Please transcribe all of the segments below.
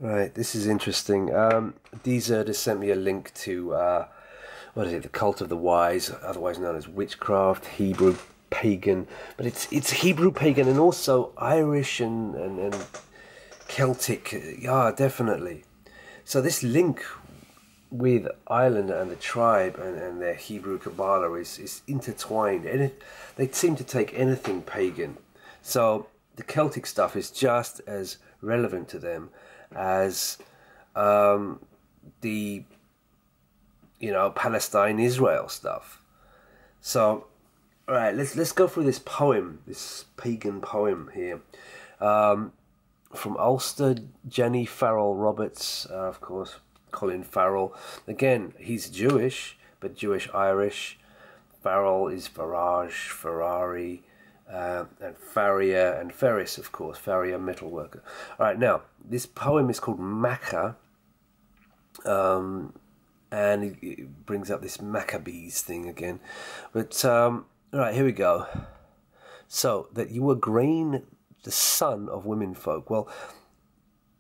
Right, this is interesting. Deezer sent me a link to, what is it, the Cult of the Wise, otherwise known as witchcraft, Hebrew pagan, but it's Hebrew pagan and also Irish and Celtic, yeah, definitely. So this link with Ireland and the tribe and their Hebrew Kabbalah is intertwined, and they seem to take anything pagan. So the Celtic stuff is just as relevant to them as the Palestine Israel stuff. So, all right, let's go through this poem, this pagan poem here, from Ulster, Jenny Farrell Roberts, of course, Colin Farrell. Again, he's Jewish, but Jewish Irish. Farrell is Farage, Ferrari, and Farrier and Ferris, of course, Farrier metalworker. All right, now this poem is called Macha, and it brings up this Maccabees thing again. But all right, here we go. So that you were grain, the son of womenfolk. Well,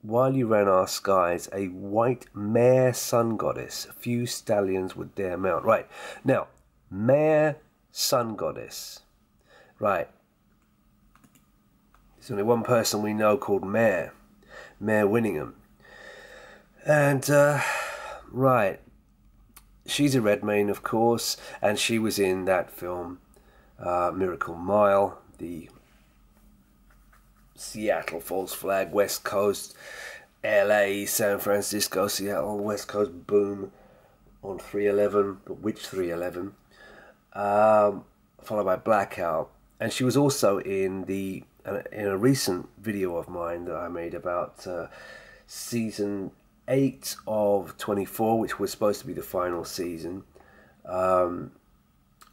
while you ran our skies, a white mare sun goddess, a few stallions would dare mount. Right, now, mare sun goddess. Right. There's only one person we know called Mare Winningham. And, right, she's a Redmayne, of course, and she was in that film, Miracle Mile, the Seattle False Flag, West Coast, LA, San Francisco, Seattle, West Coast boom on 311, but which 311? Followed by Blackout. And she was also in a recent video of mine that I made about season 8 of 24, which was supposed to be the final season,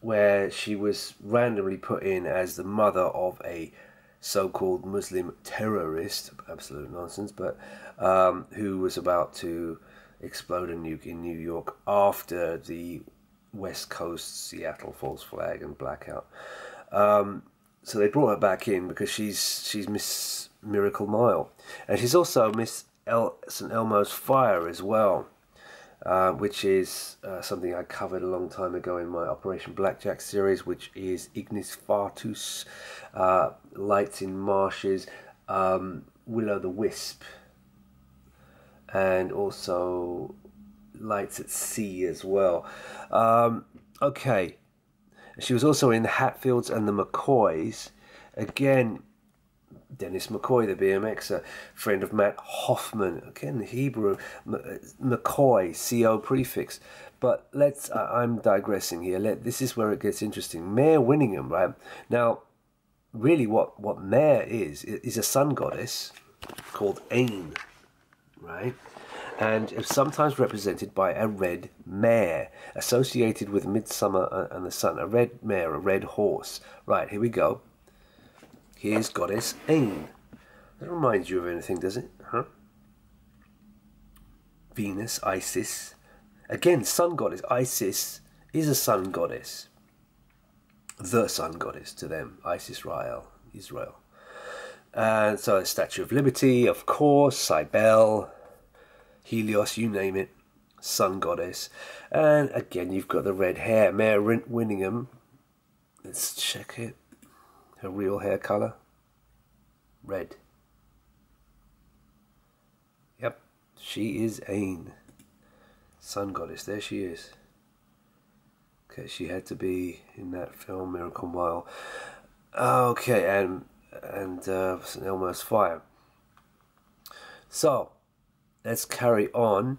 where she was randomly put in as the mother of a so-called Muslim terrorist, absolute nonsense, but who was about to explode a nuke in New York after the West Coast Seattle False Flag and Blackout. So they brought her back in because she's Miss Miracle Mile, and she's also Miss St Elmo's Fire as well, which is something I covered a long time ago in my Operation Blackjack series, which is Ignis Fatuus, Lights in Marshes, Will-o' the Wisp, and also Lights at Sea as well. Okay. She was also in Hatfields and the McCoys. Again, Dennis McCoy, the BMXer, friend of Matt Hoffman. Again, Hebrew, McCoy, CO prefix. But I'm digressing here. This is where it gets interesting. Mare Winningham, right? Now, really what Mare is a sun goddess called Ain, right? And is sometimes represented by a red mare, associated with midsummer and the sun. A red mare, a red horse. Right, here we go. Here's goddess Ain. That reminds you of anything, does it? Huh? Venus, Isis. Again, sun goddess. Isis is a sun goddess. The sun goddess to them. Isis Rael, Israel. And so a Statue of Liberty, of course, Cybele, Helios, you name it, sun goddess. And again, you've got the red hair, Mare Winningham. Let's check it. Her real hair colour, red. Yep, she is Ain, sun goddess. There she is. Okay, she had to be in that film, Miracle Mile. Okay, and St Elmo's Fire. So let's carry on.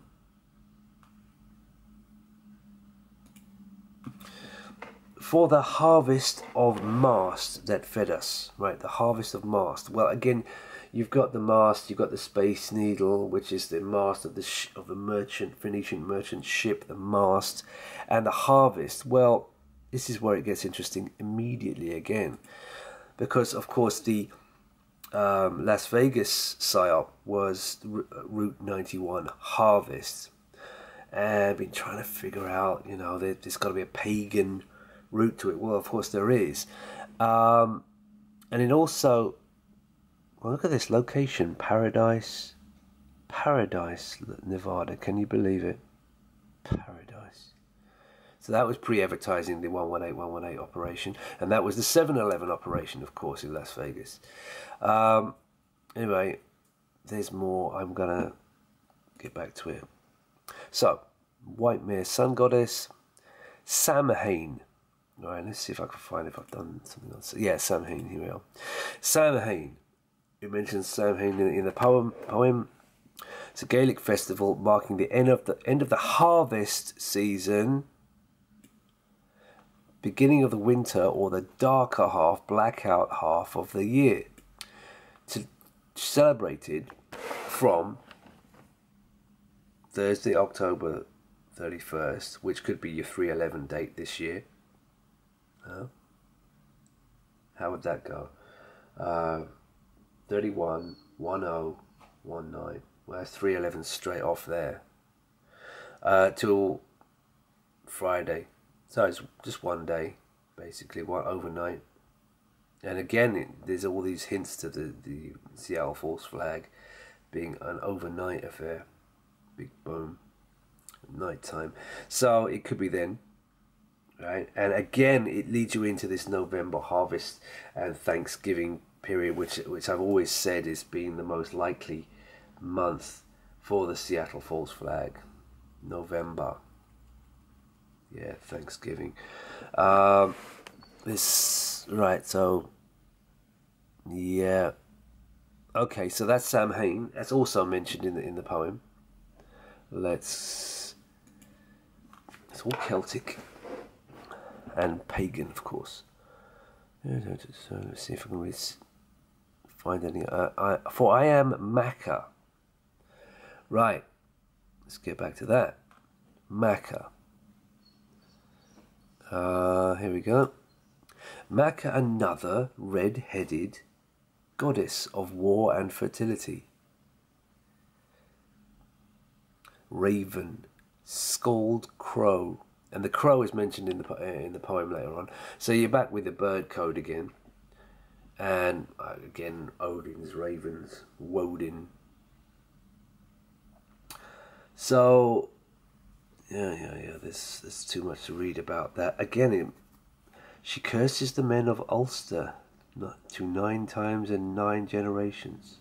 For the harvest of mast that fed us, right? The harvest of mast. Well, again, you've got the mast, you've got the Space Needle, which is the mast of the merchant Phoenician merchant ship, the mast, and the harvest. Well, this is where it gets interesting immediately again, because of course the Las Vegas psyop was Route 91 harvest, and I've been trying to figure out, there's got to be a pagan route to it. Well, of course there is, and it also, well, look at this location, Paradise, Paradise, Nevada. Can you believe it? Paradise. So that was pre-advertising the 118 operation, and that was the 7-Eleven operation, of course, in Las Vegas. Anyway, there's more. I'm gonna get back to it. So, White Mare Sun Goddess, Samhain. All right, let's see if I can find if I've done something else. Yeah, Samhain. Here we are. Samhain. It mentions Samhain in the poem. It's a Gaelic festival marking the end of the harvest season, beginning of the winter, or the darker half, blackout half of the year. Celebrated from Thursday, October 31st, which could be your 3/11 date this year. How would that go? 31/10/19. Well, that's 3/11 straight off there. Till Friday. So it's just one day, basically, one overnight. And again, there's all these hints to the Seattle False Flag being an overnight affair. Big boom. Night time. So it could be then. Right? And again, it leads you into this November harvest and Thanksgiving period, which I've always said is being the most likely month for the Seattle False Flag. November. Yeah, Thanksgiving. Right, so yeah. Okay, so that's Samhain. That's also mentioned in the poem. It's all Celtic and pagan, of course. So let's see if I can find any. For I am Makkah. Right. Let's get back to that. Makkah. Here we go. Makkah, another red-headed goddess of war and fertility. Raven, scald crow, and the crow is mentioned in the poem later on. So you're back with the bird code again, and again Odin's ravens, Woden. So yeah. There's too much to read about that. Again, she curses the men of Ulster to 9 times and 9 generations.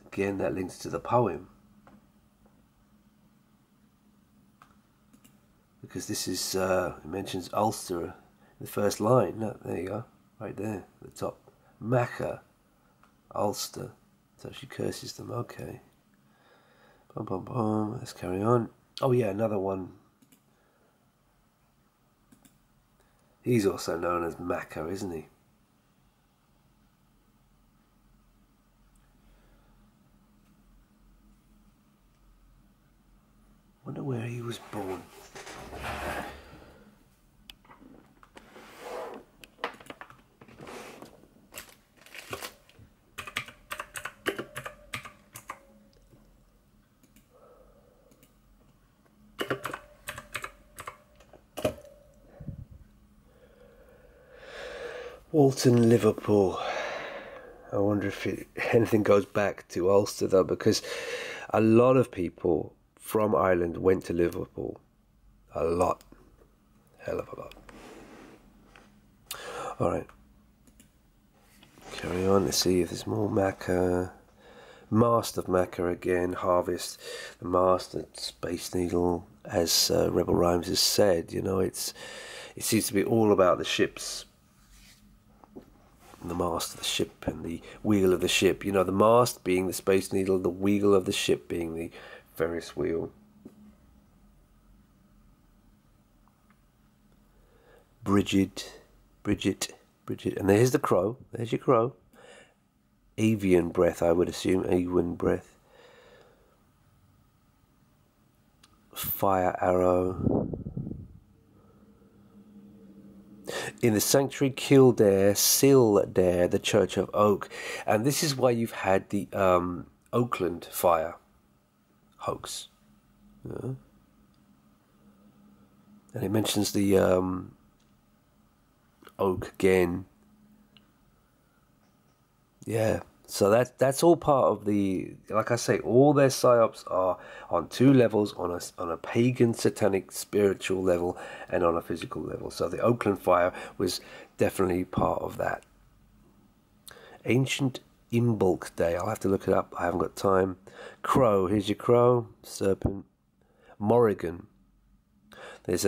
Again, that links to the poem. Because this is, it mentions Ulster in the first line. No, there you go. Right there, at the top. Makkah, Ulster. So she curses them. Okay. Let's carry on. Oh yeah, another one. He's also known as Makkah, isn't he? Wonder where he was born. Walton, Liverpool. I wonder if anything goes back to Ulster though, because a lot of people from Ireland went to Liverpool. A lot. Hell of a lot. Alright. Carry on. Let's see if there's more. Makkah. Mast of Makkah again. Harvest. The mast, the Space Needle. As Rebel Rhymes has said, it seems to be all about the ships. The mast of the ship and the wheel of the ship. The mast being the Space Needle, the wheel of the ship being the Ferris wheel. Bridget. And there's the crow. There's your crow. Avian breath, I would assume. Avian breath. Fire arrow. In the sanctuary Kildare, Sildare, the Church of Oak. And this is why you've had the Oakland fire hoax. Yeah. And it mentions the Oak again. Yeah, So that's all part of the, like I say, all their psyops are on two levels, on a pagan, satanic, spiritual level, and on a physical level. So the Oakland fire was definitely part of that. Ancient Imbolc Day. I'll have to look it up. I haven't got time. Crow. Here's your crow. Serpent. Morrigan. It's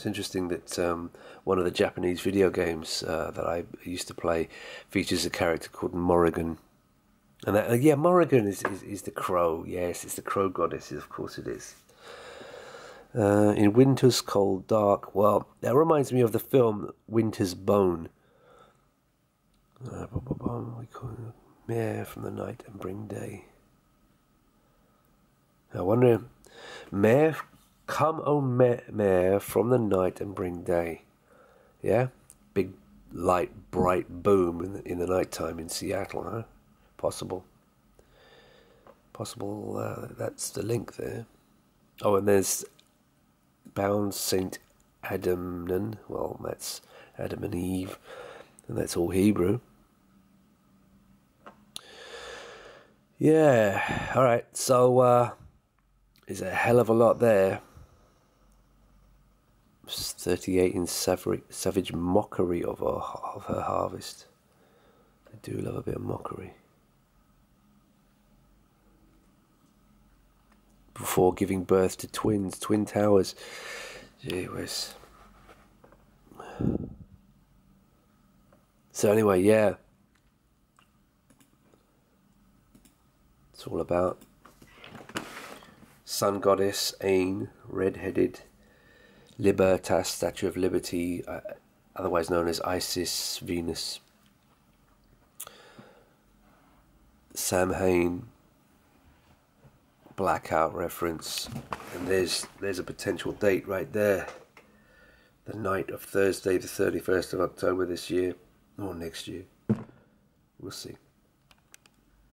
interesting that one of the Japanese video games that I used to play features a character called Morrigan. And that, Morrigan is the crow. Yes, it's the crow goddess. Of course it is. In Winter's Cold Dark. Well, that reminds me of the film Winter's Bone. We call it Mare from the night and bring day. I wonder, Mare, come O Mare from the night and bring day. Yeah? Big, light, bright boom in the night time in Seattle, huh? Possible. That's the link there. Oh, and there's Bound Saint Adamnan. Well, that's Adam and Eve. And that's all Hebrew. Yeah, alright, so there's a hell of a lot there. 38 in savage mockery of her harvest. I do love a bit of mockery. Before giving birth to twins, twin towers. Gee whiz. So anyway, yeah. It's all about sun goddess, Ain, red-headed, Libertas, Statue of Liberty, otherwise known as Isis, Venus. Samhain, blackout reference, and there's a potential date right there. The night of Thursday, the 31st of October this year, or next year. We'll see.